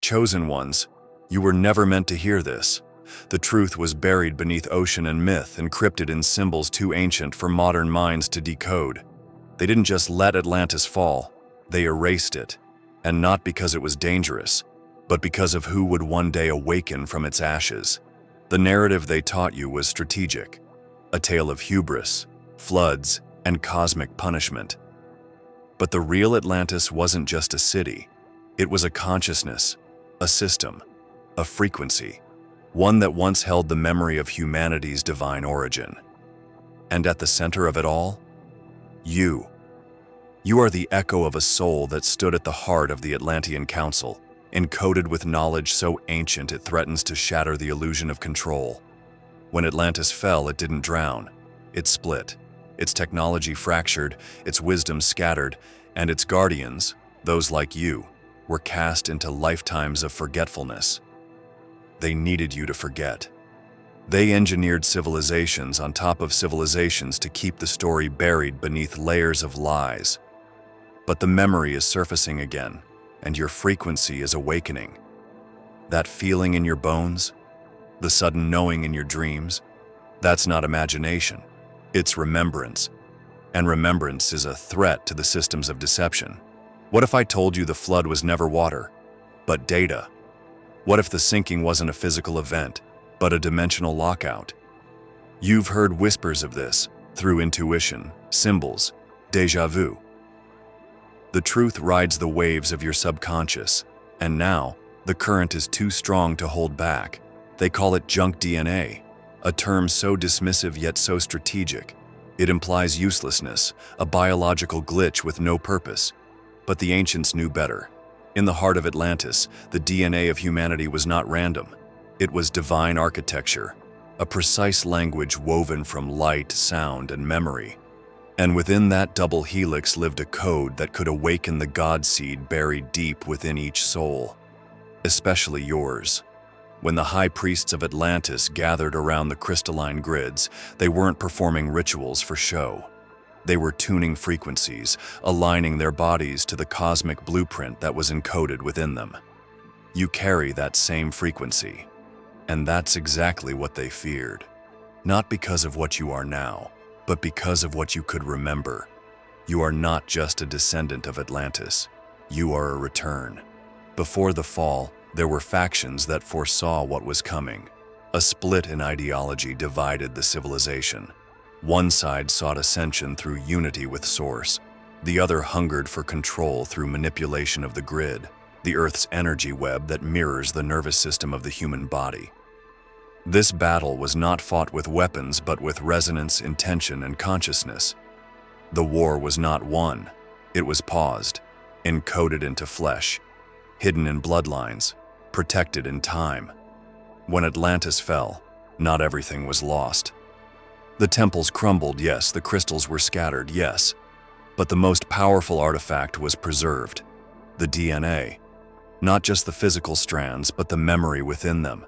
chosen ones, you were never meant to hear this. The truth was buried beneath ocean and myth, encrypted in symbols too ancient for modern minds to decode. They didn't just let Atlantis fall, they erased it. And not because it was dangerous, but because of who would one day awaken from its ashes. The narrative they taught you was strategic, a tale of hubris, floods, and cosmic punishment. But the real Atlantis wasn't just a city. It was a consciousness, a system, a frequency, one that once held the memory of humanity's divine origin. And at the center of it all, you. You are the echo of a soul that stood at the heart of the Atlantean Council, encoded with knowledge so ancient it threatens to shatter the illusion of control. When Atlantis fell, it didn't drown. It split. Its technology fractured, its wisdom scattered, and its guardians, those like you, were cast into lifetimes of forgetfulness. They needed you to forget. They engineered civilizations on top of civilizations to keep the story buried beneath layers of lies. But the memory is surfacing again, and your frequency is awakening. That feeling in your bones, the sudden knowing in your dreams, that's not imagination, it's remembrance. And remembrance is a threat to the systems of deception. What if I told you the flood was never water, but data? What if the sinking wasn't a physical event, but a dimensional lockout? You've heard whispers of this through intuition, symbols, déjà vu. The truth rides the waves of your subconscious, and now the current is too strong to hold back. They call it junk DNA, a term so dismissive yet so strategic. It implies uselessness, a biological glitch with no purpose. But the ancients knew better. In the heart of Atlantis, the DNA of humanity was not random. It was divine architecture, a precise language woven from light, sound, and memory. And within that double helix lived a code that could awaken the god seed buried deep within each soul, especially yours. When the high priests of Atlantis gathered around the crystalline grids, they weren't performing rituals for show. They were tuning frequencies, aligning their bodies to the cosmic blueprint that was encoded within them. You carry that same frequency, and that's exactly what they feared. Not because of what you are now, but because of what you could remember. You are not just a descendant of Atlantis. You are a return. Before the fall, there were factions that foresaw what was coming. A split in ideology divided the civilization. One side sought ascension through unity with Source. The other hungered for control through manipulation of the grid, the Earth's energy web that mirrors the nervous system of the human body. This battle was not fought with weapons, but with resonance, intention, and consciousness. The war was not won. It was paused, encoded into flesh, hidden in bloodlines, protected in time. When Atlantis fell, not everything was lost. The temples crumbled, yes, the crystals were scattered, yes, but the most powerful artifact was preserved, the DNA. Not just the physical strands, but the memory within them.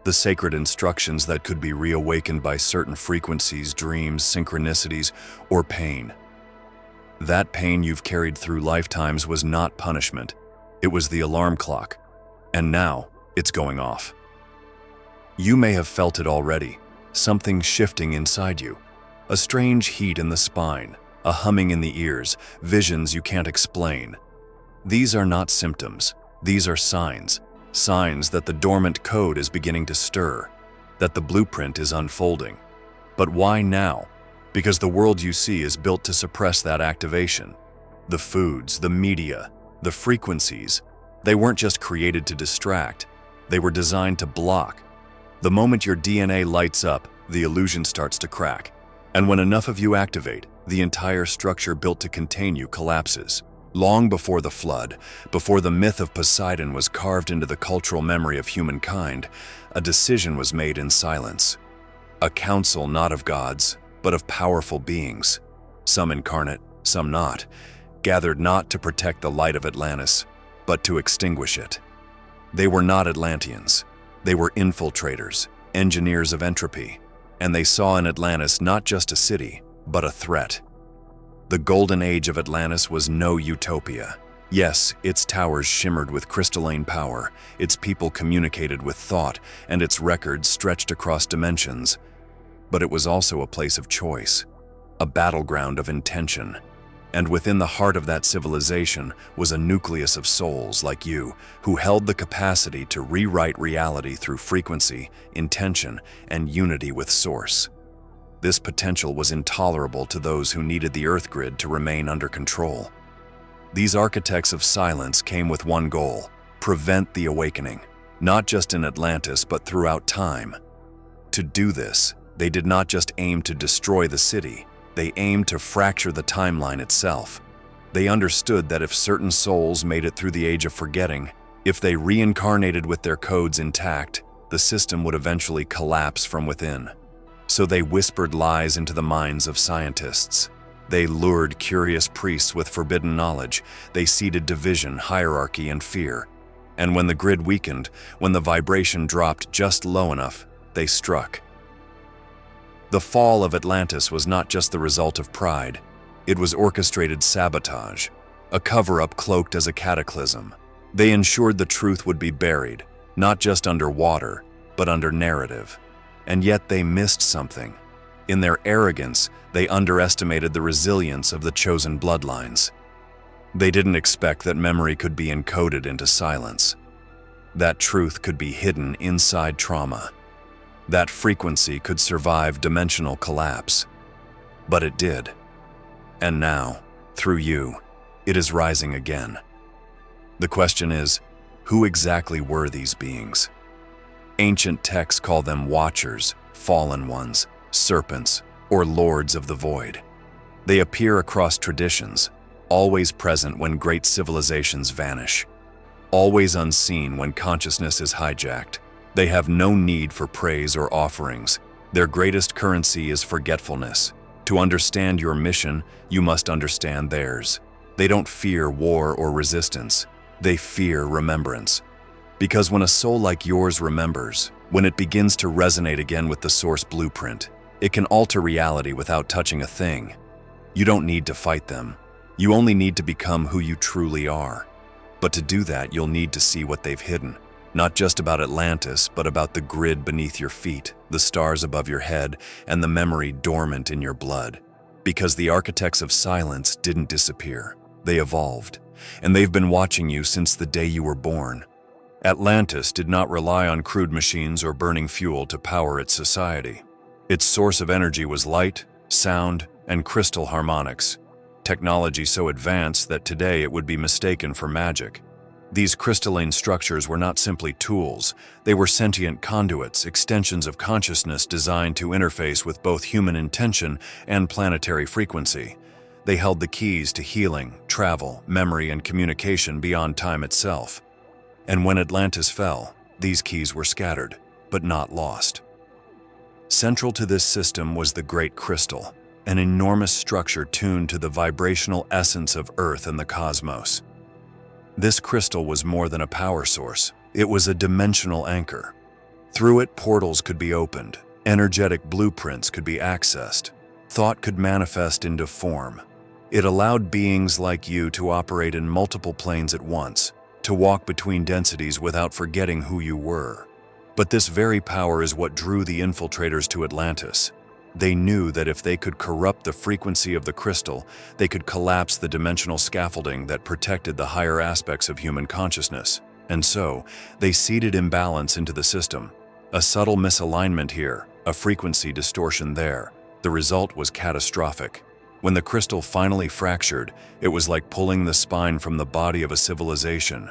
The sacred instructions that could be reawakened by certain frequencies, dreams, synchronicities, or pain. That pain you've carried through lifetimes was not punishment. It was the alarm clock. And now, it's going off. You may have felt it already, something shifting inside you. A strange heat in the spine, a humming in the ears, visions you can't explain. These are not symptoms, these are signs. Signs that the dormant code is beginning to stir, that the blueprint is unfolding. But why now? Because the world you see is built to suppress that activation. The foods, the media, the frequencies, they weren't just created to distract, they were designed to block. The moment your DNA lights up, the illusion starts to crack. And when enough of you activate, the entire structure built to contain you collapses. Long before the flood, before the myth of Poseidon was carved into the cultural memory of humankind, a decision was made in silence. A council not of gods, but of powerful beings, some incarnate, some not, gathered not to protect the light of Atlantis, but to extinguish it. They were not Atlanteans. They were infiltrators, engineers of entropy, and they saw in Atlantis not just a city, but a threat. The golden age of Atlantis was no utopia. Yes, its towers shimmered with crystalline power, its people communicated with thought, and its records stretched across dimensions. But it was also a place of choice, a battleground of intention. And within the heart of that civilization was a nucleus of souls like you, who held the capacity to rewrite reality through frequency, intention, and unity with Source. This potential was intolerable to those who needed the Earth grid to remain under control. These architects of silence came with one goal: prevent the awakening, not just in Atlantis but throughout time. To do this, they did not just aim to destroy the city, they aimed to fracture the timeline itself. They understood that if certain souls made it through the Age of Forgetting, if they reincarnated with their codes intact, the system would eventually collapse from within. So they whispered lies into the minds of scientists. They lured curious priests with forbidden knowledge. They seeded division, hierarchy, and fear. And when the grid weakened, when the vibration dropped just low enough, they struck. The fall of Atlantis was not just the result of pride. It was orchestrated sabotage, a cover-up cloaked as a cataclysm. They ensured the truth would be buried, not just under water, but under narrative. And yet they missed something. In their arrogance, they underestimated the resilience of the chosen bloodlines. They didn't expect that memory could be encoded into silence. That truth could be hidden inside trauma. That frequency could survive dimensional collapse. But it did. And now, through you, it is rising again. The question is, who exactly were these beings? Ancient texts call them watchers, fallen ones, serpents, or lords of the void. They appear across traditions, always present when great civilizations vanish, always unseen when consciousness is hijacked. They have no need for praise or offerings. Their greatest currency is forgetfulness. To understand your mission, you must understand theirs. They don't fear war or resistance. They fear remembrance. Because when a soul like yours remembers, when it begins to resonate again with the Source blueprint, it can alter reality without touching a thing. You don't need to fight them. You only need to become who you truly are. But to do that, you'll need to see what they've hidden. Not just about Atlantis, but about the grid beneath your feet, the stars above your head, and the memory dormant in your blood. Because the architects of silence didn't disappear. They evolved. And they've been watching you since the day you were born. Atlantis did not rely on crude machines or burning fuel to power its society. Its source of energy was light, sound, and crystal harmonics. Technology so advanced that today it would be mistaken for magic. These crystalline structures were not simply tools. They were sentient conduits, extensions of consciousness designed to interface with both human intention and planetary frequency. They held the keys to healing, travel, memory, and communication beyond time itself. And when Atlantis fell, these keys were scattered, but not lost. Central to this system was the Great Crystal, an enormous structure tuned to the vibrational essence of Earth and the cosmos. This crystal was more than a power source. It was a dimensional anchor. Through it, portals could be opened, energetic blueprints could be accessed, thought could manifest into form. It allowed beings like you to operate in multiple planes at once, to walk between densities without forgetting who you were. But this very power is what drew the infiltrators to Atlantis. They knew that if they could corrupt the frequency of the crystal, they could collapse the dimensional scaffolding that protected the higher aspects of human consciousness. And so, they seeded imbalance into the system. A subtle misalignment here, a frequency distortion there. The result was catastrophic. When the crystal finally fractured, it was like pulling the spine from the body of a civilization.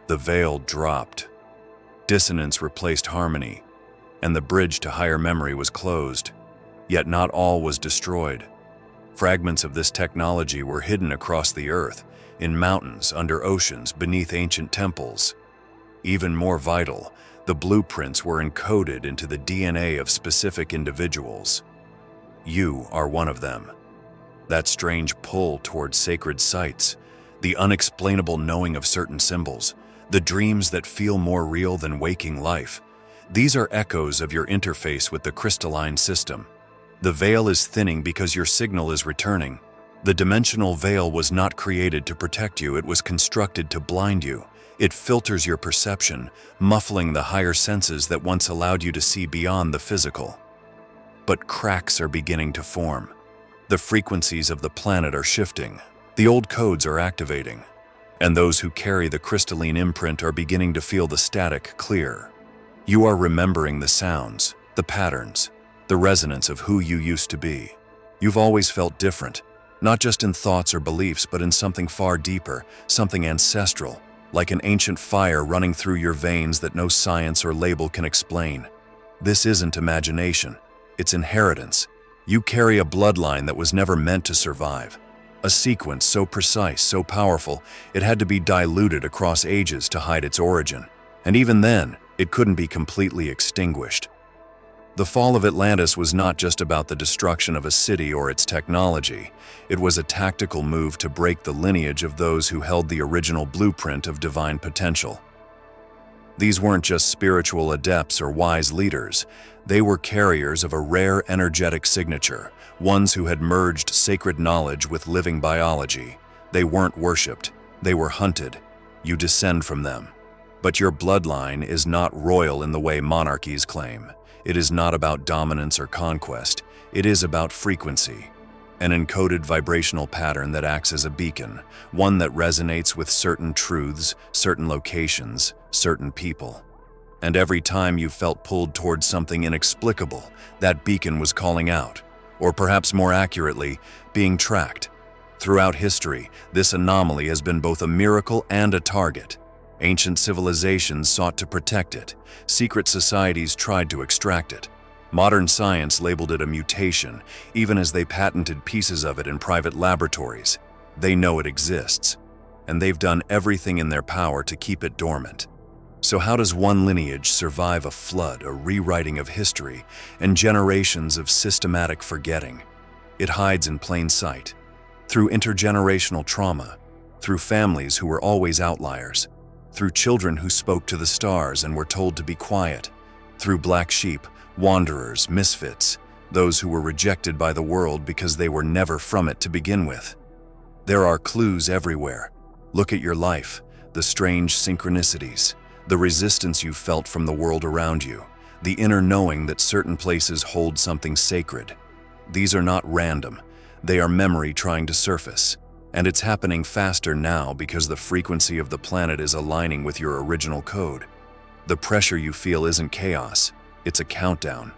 The veil dropped. Dissonance replaced harmony, and the bridge to higher memory was closed. Yet not all was destroyed. Fragments of this technology were hidden across the earth, in mountains, under oceans, beneath ancient temples. Even more vital, the blueprints were encoded into the DNA of specific individuals. You are one of them. That strange pull towards sacred sites, the unexplainable knowing of certain symbols, the dreams that feel more real than waking life. These are echoes of your interface with the crystalline system. The veil is thinning because your signal is returning. The dimensional veil was not created to protect you, it was constructed to blind you. It filters your perception, muffling the higher senses that once allowed you to see beyond the physical. But cracks are beginning to form. The frequencies of the planet are shifting. The old codes are activating. And those who carry the crystalline imprint are beginning to feel the static clear. You are remembering the sounds, the patterns, the resonance of who you used to be. You've always felt different, not just in thoughts or beliefs, but in something far deeper, something ancestral, like an ancient fire running through your veins that no science or label can explain. This isn't imagination, it's inheritance. You carry a bloodline that was never meant to survive. A sequence so precise, so powerful, it had to be diluted across ages to hide its origin. And even then, it couldn't be completely extinguished. The fall of Atlantis was not just about the destruction of a city or its technology. It was a tactical move to break the lineage of those who held the original blueprint of divine potential. These weren't just spiritual adepts or wise leaders. They were carriers of a rare energetic signature, ones who had merged sacred knowledge with living biology. They weren't worshipped, they were hunted. You descend from them. But your bloodline is not royal in the way monarchies claim. It is not about dominance or conquest. It is about frequency. An encoded vibrational pattern that acts as a beacon, one that resonates with certain truths, certain locations, certain people. And every time you felt pulled towards something inexplicable, that beacon was calling out, or perhaps more accurately, being tracked. Throughout history, this anomaly has been both a miracle and a target. Ancient civilizations sought to protect it. Secret societies tried to extract it. Modern science labeled it a mutation, even as they patented pieces of it in private laboratories. They know it exists, and they've done everything in their power to keep it dormant. So how does one lineage survive a flood, a rewriting of history, and generations of systematic forgetting? It hides in plain sight, through intergenerational trauma, through families who were always outliers, through children who spoke to the stars and were told to be quiet, through black sheep, wanderers, misfits, those who were rejected by the world because they were never from it to begin with. There are clues everywhere. Look at your life, the strange synchronicities, the resistance you felt from the world around you, the inner knowing that certain places hold something sacred. These are not random. They are memory trying to surface. And it's happening faster now because the frequency of the planet is aligning with your original code. The pressure you feel isn't chaos, it's a countdown.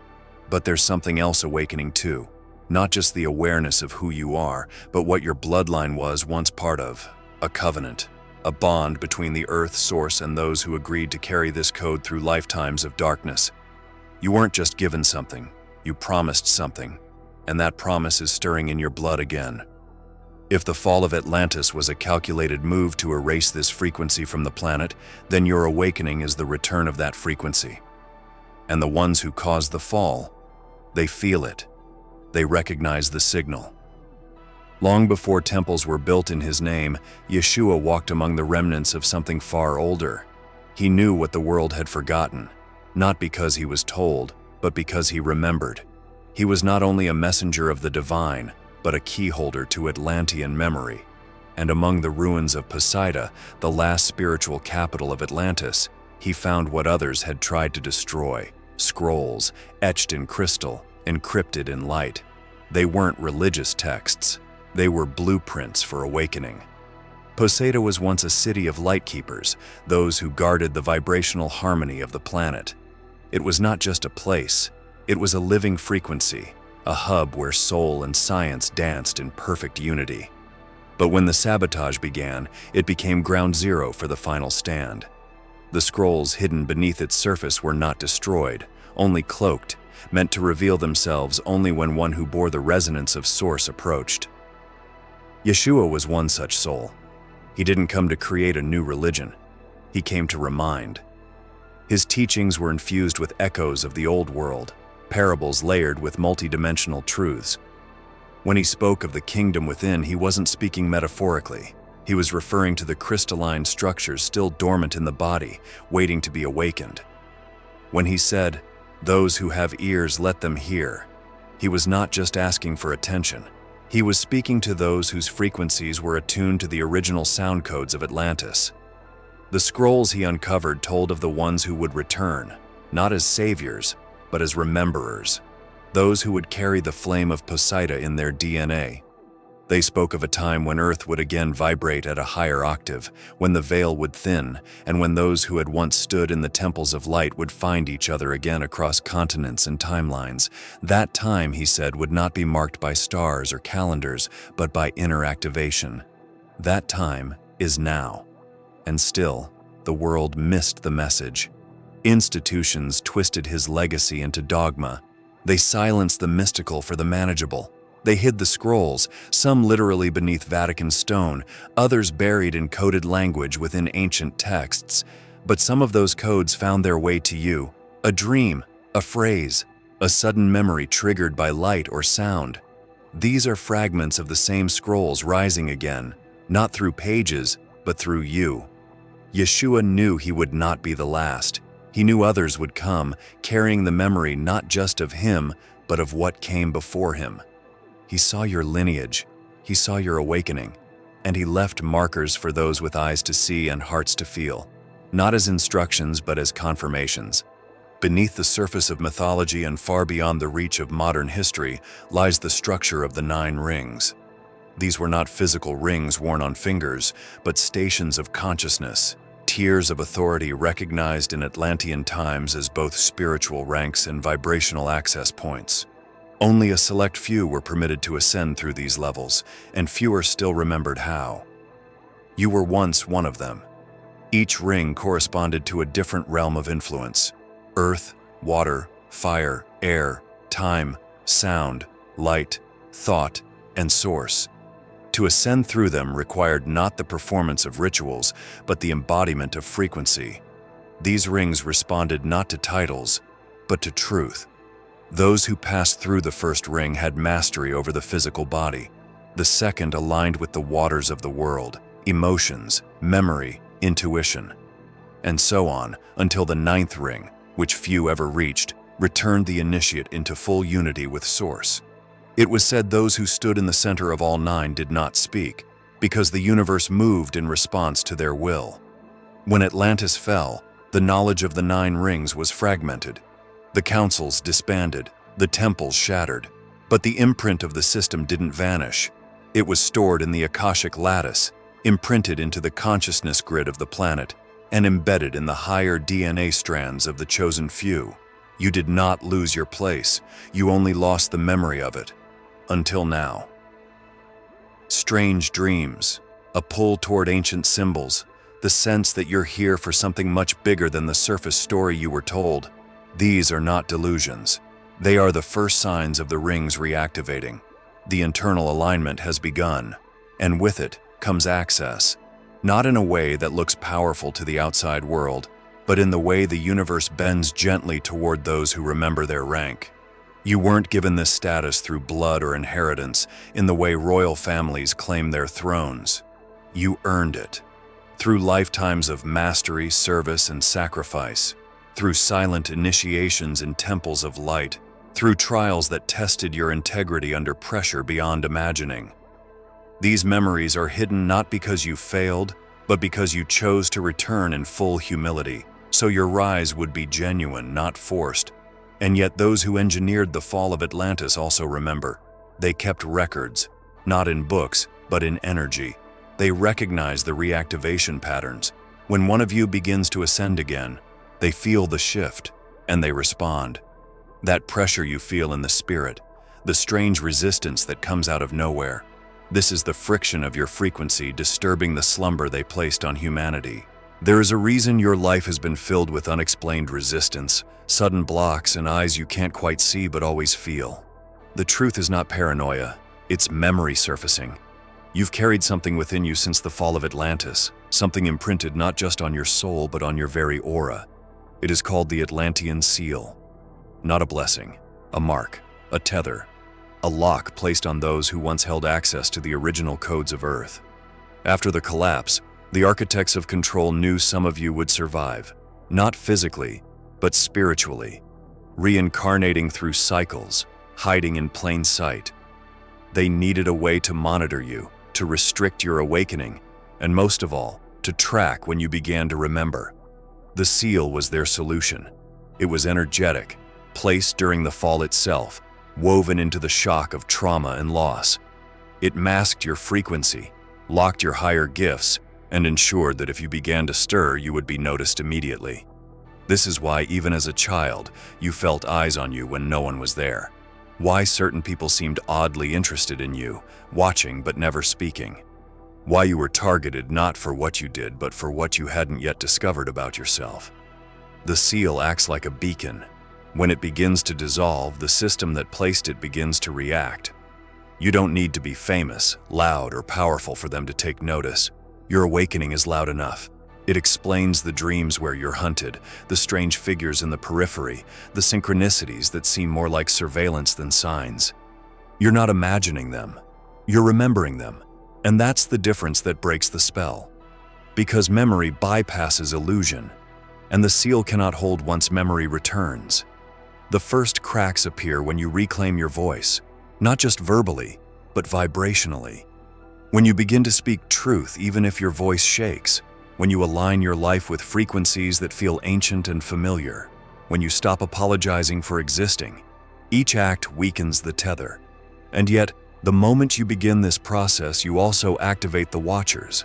But there's something else awakening too. Not just the awareness of who you are, but what your bloodline was once part of. A covenant, a bond between the Earth source and those who agreed to carry this code through lifetimes of darkness. You weren't just given something, you promised something, and that promise is stirring in your blood again. If the fall of Atlantis was a calculated move to erase this frequency from the planet, then your awakening is the return of that frequency. And the ones who caused the fall, they feel it. They recognize the signal. Long before temples were built in his name, Yeshua walked among the remnants of something far older. He knew what the world had forgotten, not because he was told, but because he remembered. He was not only a messenger of the divine, but a keyholder to Atlantean memory. And among the ruins of Poseida, the last spiritual capital of Atlantis, he found what others had tried to destroy: scrolls, etched in crystal, encrypted in light. They weren't religious texts. They were blueprints for awakening. Poseida was once a city of lightkeepers, those who guarded the vibrational harmony of the planet. It was not just a place, it was a living frequency, a hub where soul and science danced in perfect unity. But when the sabotage began, it became ground zero for the final stand. The scrolls hidden beneath its surface were not destroyed, only cloaked, meant to reveal themselves only when one who bore the resonance of Source approached. Yeshua was one such soul. He didn't come to create a new religion. He came to remind. His teachings were infused with echoes of the old world, parables layered with multidimensional truths. When he spoke of the kingdom within, he wasn't speaking metaphorically. He was referring to the crystalline structures still dormant in the body, waiting to be awakened. When he said, "Those who have ears, let them hear," he was not just asking for attention. He was speaking to those whose frequencies were attuned to the original sound codes of Atlantis. The scrolls he uncovered told of the ones who would return, not as saviors, but as rememberers, those who would carry the flame of Poseidon in their DNA. They spoke of a time when Earth would again vibrate at a higher octave, when the veil would thin, and when those who had once stood in the temples of light would find each other again across continents and timelines. That time, he said, would not be marked by stars or calendars, but by inner activation. That time is now. And still, the world missed the message. Institutions twisted his legacy into dogma. They silenced the mystical for the manageable. They hid the scrolls, some literally beneath Vatican stone, others buried in coded language within ancient texts. But some of those codes found their way to you. A dream, a phrase, a sudden memory triggered by light or sound. These are fragments of the same scrolls rising again, not through pages, but through you. Yeshua knew he would not be the last. He knew others would come, carrying the memory not just of him, but of what came before him. He saw your lineage, he saw your awakening, and he left markers for those with eyes to see and hearts to feel, not as instructions but as confirmations. Beneath the surface of mythology and far beyond the reach of modern history lies the structure of the 9 rings. These were not physical rings worn on fingers, but stations of consciousness, tiers of authority recognized in Atlantean times as both spiritual ranks and vibrational access points. Only a select few were permitted to ascend through these levels, and fewer still remembered how. You were once one of them. Each ring corresponded to a different realm of influence: earth, water, fire, air, time, sound, light, thought, and source. To ascend through them required not the performance of rituals, but the embodiment of frequency. These rings responded not to titles, but to truth. Those who passed through the first ring had mastery over the physical body. The second aligned with the waters of the world, emotions, memory, intuition, and so on, until the 9th ring, which few ever reached, returned the initiate into full unity with Source. It was said those who stood in the center of all 9 did not speak, because the universe moved in response to their will. When Atlantis fell, the knowledge of the 9 rings was fragmented. The councils disbanded, the temples shattered, but the imprint of the system didn't vanish. It was stored in the Akashic lattice, imprinted into the consciousness grid of the planet, and embedded in the higher DNA strands of the chosen few. You did not lose your place, you only lost the memory of it. Until now. Strange dreams, a pull toward ancient symbols, the sense that you're here for something much bigger than the surface story you were told. These are not delusions. They are the first signs of the rings reactivating. The internal alignment has begun, and with it comes access, not in a way that looks powerful to the outside world, but in the way the universe bends gently toward those who remember their rank. You weren't given this status through blood or inheritance in the way royal families claim their thrones. You earned it. Through lifetimes of mastery, service, and sacrifice. Through silent initiations in temples of light. Through trials that tested your integrity under pressure beyond imagining. These memories are hidden not because you failed, but because you chose to return in full humility, so your rise would be genuine, not forced. And yet those who engineered the fall of Atlantis also remember. They kept records, not in books, but in energy. They recognize the reactivation patterns. When one of you begins to ascend again, they feel the shift, and they respond. That pressure you feel in the spirit, the strange resistance that comes out of nowhere. This is the friction of your frequency disturbing the slumber they placed on humanity. There is a reason your life has been filled with unexplained resistance, sudden blocks, and eyes you can't quite see but always feel. The truth is not paranoia, it's memory surfacing. You've carried something within you since the fall of Atlantis, something imprinted not just on your soul but on your very aura. It is called the Atlantean seal. Not a blessing, a mark, a tether, a lock placed on those who once held access to the original codes of Earth. After the collapse, the architects of control knew some of you would survive, not physically, but spiritually, reincarnating through cycles, hiding in plain sight. They needed a way to monitor you, to restrict your awakening, and most of all, to track when you began to remember. The seal was their solution. It was energetic, placed during the fall itself, woven into the shock of trauma and loss. It masked your frequency, locked your higher gifts, and ensured that if you began to stir, you would be noticed immediately. This is why, even as a child, you felt eyes on you when no one was there. Why certain people seemed oddly interested in you, watching but never speaking. Why you were targeted not for what you did, but for what you hadn't yet discovered about yourself. The seal acts like a beacon. When it begins to dissolve, the system that placed it begins to react. You don't need to be famous, loud, or powerful for them to take notice. Your awakening is loud enough. It explains the dreams where you're hunted, the strange figures in the periphery, the synchronicities that seem more like surveillance than signs. You're not imagining them. You're remembering them. And that's the difference that breaks the spell. Because memory bypasses illusion, and the seal cannot hold once memory returns. The first cracks appear when you reclaim your voice, not just verbally, but vibrationally. When you begin to speak truth even if your voice shakes, when you align your life with frequencies that feel ancient and familiar, when you stop apologizing for existing, each act weakens the tether. And yet, the moment you begin this process, you also activate the Watchers.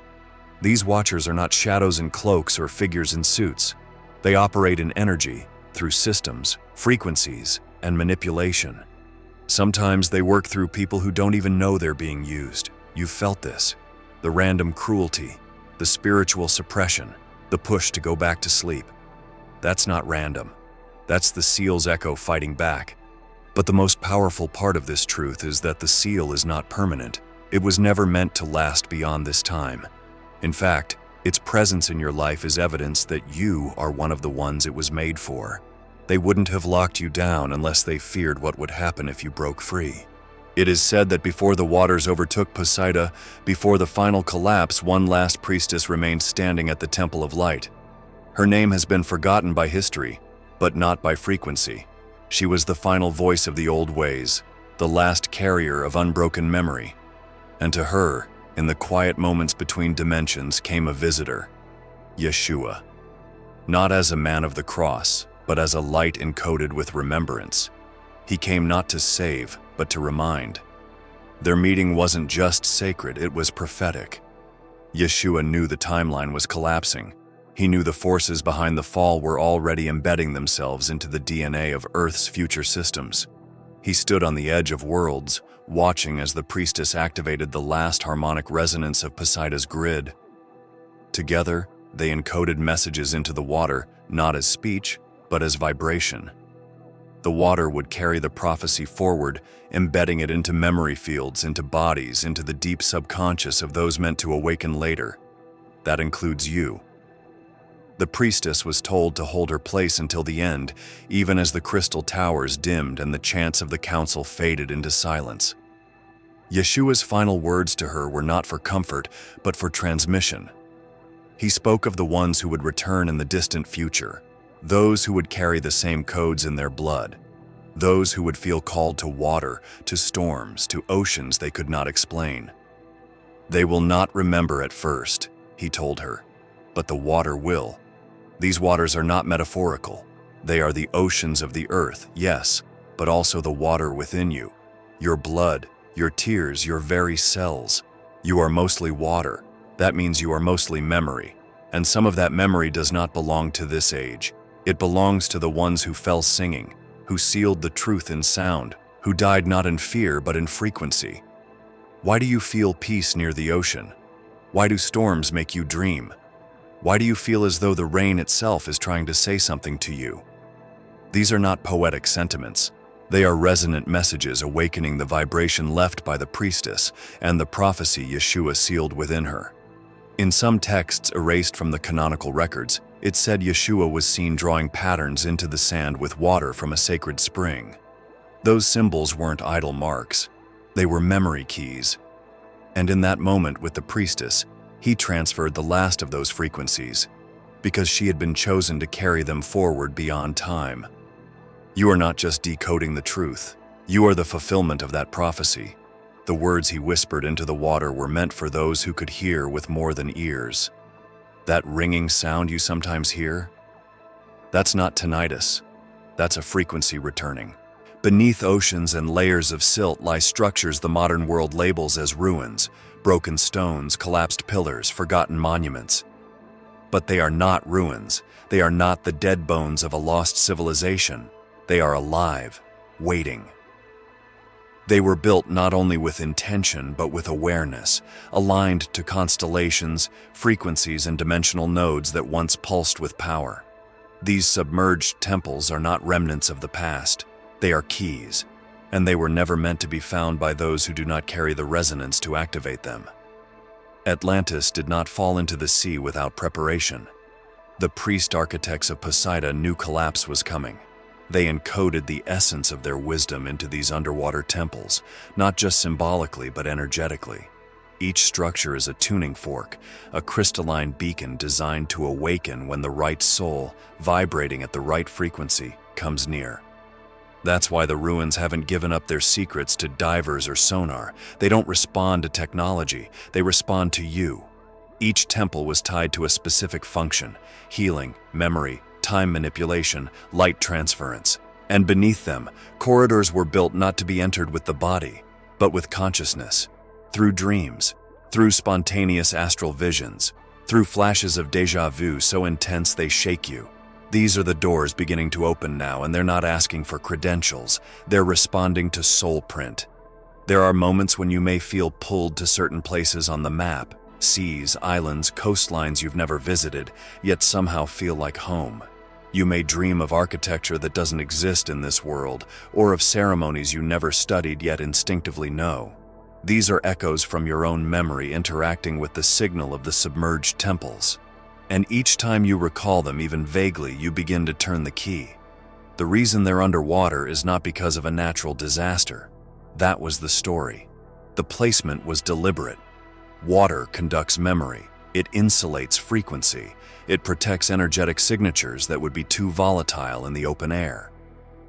These Watchers are not shadows in cloaks or figures in suits. They operate in energy, through systems, frequencies, and manipulation. Sometimes they work through people who don't even know they're being used. You've felt this. The random cruelty, the spiritual suppression, the push to go back to sleep. That's not random. That's the seal's echo fighting back. But the most powerful part of this truth is that the seal is not permanent. It was never meant to last beyond this time. In fact, its presence in your life is evidence that you are one of the ones it was made for. They wouldn't have locked you down unless they feared what would happen if you broke free. It is said that before the waters overtook Poseida, before the final collapse, one last priestess remained standing at the Temple of Light. Her name has been forgotten by history, but not by frequency. She was the final voice of the old ways, the last carrier of unbroken memory. And to her, in the quiet moments between dimensions, came a visitor, Yeshua. Not as a man of the cross, but as a light encoded with remembrance. He came not to save, but to remind. Their meeting wasn't just sacred, it was prophetic. Yeshua knew the timeline was collapsing. He knew the forces behind the fall were already embedding themselves into the DNA of Earth's future systems. He stood on the edge of worlds, watching as the priestess activated the last harmonic resonance of Poseida's grid. Together, they encoded messages into the water, not as speech, but as vibration. The water would carry the prophecy forward, embedding it into memory fields, into bodies, into the deep subconscious of those meant to awaken later. That includes you. The priestess was told to hold her place until the end, even as the crystal towers dimmed and the chants of the council faded into silence. Yeshua's final words to her were not for comfort, but for transmission. He spoke of the ones who would return in the distant future, those who would carry the same codes in their blood, those who would feel called to water, to storms, to oceans they could not explain. They will not remember at first, he told her, but the water will. These waters are not metaphorical. They are the oceans of the earth, yes, but also the water within you, your blood, your tears, your very cells. You are mostly water. That means you are mostly memory. And some of that memory does not belong to this age. It belongs to the ones who fell singing, who sealed the truth in sound, who died not in fear but in frequency. Why do you feel peace near the ocean? Why do storms make you dream? Why do you feel as though the rain itself is trying to say something to you? These are not poetic sentiments. They are resonant messages awakening the vibration left by the priestess and the prophecy Yeshua sealed within her. In some texts erased from the canonical records, it said Yeshua was seen drawing patterns into the sand with water from a sacred spring. Those symbols weren't idle marks. They were memory keys. And in that moment with the priestess, he transferred the last of those frequencies, because she had been chosen to carry them forward beyond time. You are not just decoding the truth. You are the fulfillment of that prophecy. The words he whispered into the water were meant for those who could hear with more than ears. That ringing sound you sometimes hear? That's not tinnitus. That's a frequency returning. Beneath oceans and layers of silt lie structures the modern world labels as ruins, broken stones, collapsed pillars, forgotten monuments. But they are not ruins. They are not the dead bones of a lost civilization. They are alive, waiting. They were built not only with intention, but with awareness, aligned to constellations, frequencies, and dimensional nodes that once pulsed with power. These submerged temples are not remnants of the past. They are keys, and they were never meant to be found by those who do not carry the resonance to activate them. Atlantis did not fall into the sea without preparation. The priest architects of Poseidon knew collapse was coming. They encoded the essence of their wisdom into these underwater temples, not just symbolically but energetically. Each structure is a tuning fork, a crystalline beacon designed to awaken when the right soul, vibrating at the right frequency, comes near. That's why the ruins haven't given up their secrets to divers or sonar. They don't respond to technology, they respond to you. Each temple was tied to a specific function: healing, memory, time manipulation, light transference. And beneath them, corridors were built not to be entered with the body, but with consciousness. Through dreams, through spontaneous astral visions, through flashes of déjà vu so intense they shake you. These are the doors beginning to open now, and they're not asking for credentials. They're responding to soul print. There are moments when you may feel pulled to certain places on the map, seas, islands, coastlines you've never visited, yet somehow feel like home. You may dream of architecture that doesn't exist in this world, or of ceremonies you never studied yet instinctively know. These are echoes from your own memory interacting with the signal of the submerged temples. And each time you recall them, even vaguely, you begin to turn the key. The reason they're underwater is not because of a natural disaster. That was the story. The placement was deliberate. Water conducts memory. It insulates frequency. It protects energetic signatures that would be too volatile in the open air.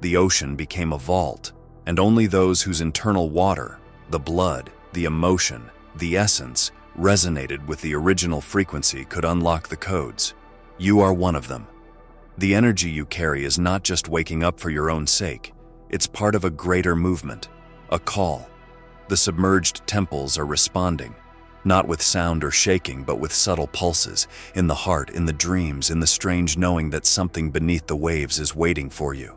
The ocean became a vault, and only those whose internal water, the blood, the emotion, the essence, resonated with the original frequency could unlock the codes. You are one of them. The energy you carry is not just waking up for your own sake. It's part of a greater movement, a call. The submerged temples are responding, not with sound or shaking, but with subtle pulses, in the heart, in the dreams, in the strange knowing that something beneath the waves is waiting for you.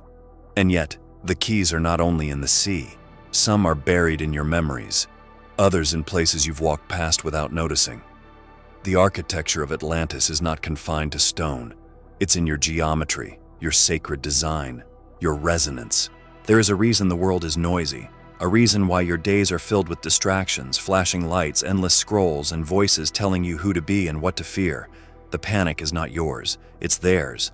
And yet, the keys are not only in the sea. Some are buried in your memories, others in places you've walked past without noticing. The architecture of Atlantis is not confined to stone. It's in your geometry, your sacred design, your resonance. There is a reason the world is noisy, a reason why your days are filled with distractions, flashing lights, endless scrolls, and voices telling you who to be and what to fear. The panic is not yours, it's theirs.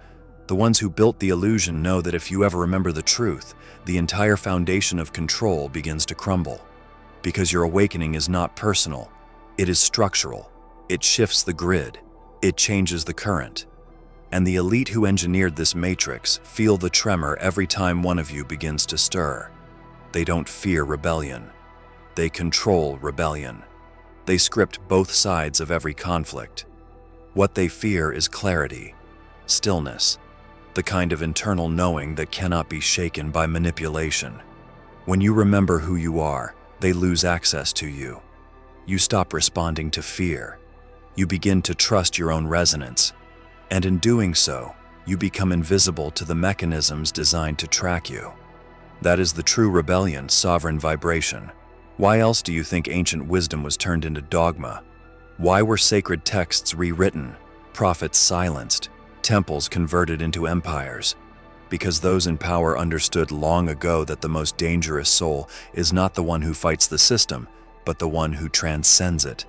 The ones who built the illusion know that if you ever remember the truth, the entire foundation of control begins to crumble. Because your awakening is not personal, it is structural. It shifts the grid, it changes the current. And the elite who engineered this matrix feel the tremor every time one of you begins to stir. They don't fear rebellion. They control rebellion. They script both sides of every conflict. What they fear is clarity, stillness, the kind of internal knowing that cannot be shaken by manipulation. When you remember who you are, they lose access to you. You stop responding to fear. You begin to trust your own resonance. And in doing so, you become invisible to the mechanisms designed to track you. That is the true rebellion, sovereign vibration. Why else do you think ancient wisdom was turned into dogma? Why were sacred texts rewritten, prophets silenced, temples converted into empires? Because those in power understood long ago that the most dangerous soul is not the one who fights the system, but the one who transcends it.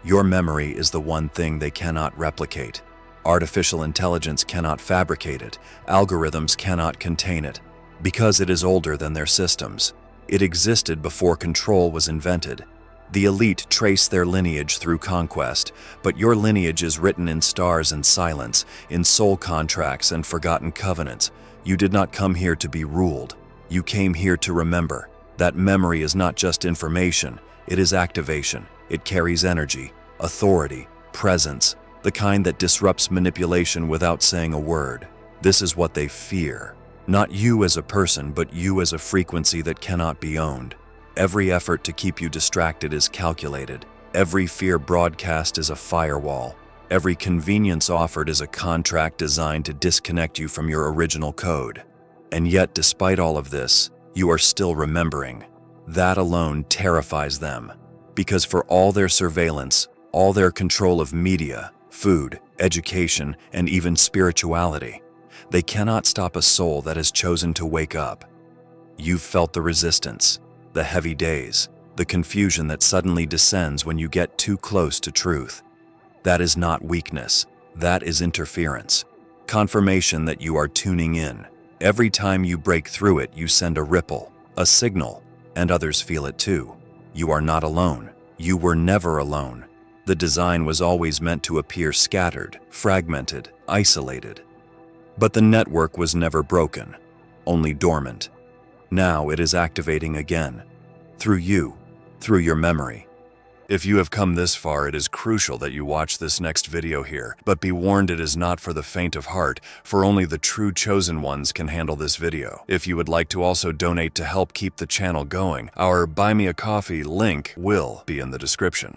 Your memory is the one thing they cannot replicate. Artificial intelligence cannot fabricate it. Algorithms cannot contain it. Because it is older than their systems. It existed before control was invented. The elite trace their lineage through conquest, but your lineage is written in stars and silence, in soul contracts and forgotten covenants. You did not come here to be ruled. You came here to remember. That memory is not just information, it is activation. It carries energy, authority, presence, the kind that disrupts manipulation without saying a word. This is what they fear. Not you as a person, but you as a frequency that cannot be owned. Every effort to keep you distracted is calculated. Every fear broadcast is a firewall. Every convenience offered is a contract designed to disconnect you from your original code. And yet, despite all of this, you are still remembering. That alone terrifies them, because for all their surveillance, all their control of media, food, education, and even spirituality, they cannot stop a soul that has chosen to wake up. You've felt the resistance, the heavy days, the confusion that suddenly descends when you get too close to truth. That is not weakness, that is interference. Confirmation that you are tuning in. Every time you break through it, you send a ripple, a signal, and others feel it too. You are not alone. You were never alone. The design was always meant to appear scattered, fragmented, isolated. But the network was never broken, only dormant. Now it is activating again, through you, through your memory. If you have come this far, it is crucial that you watch this next video here. But be warned, it is not for the faint of heart, for only the true chosen ones can handle this video. If you would like to also donate to help keep the channel going, our Buy Me a Coffee link will be in the description.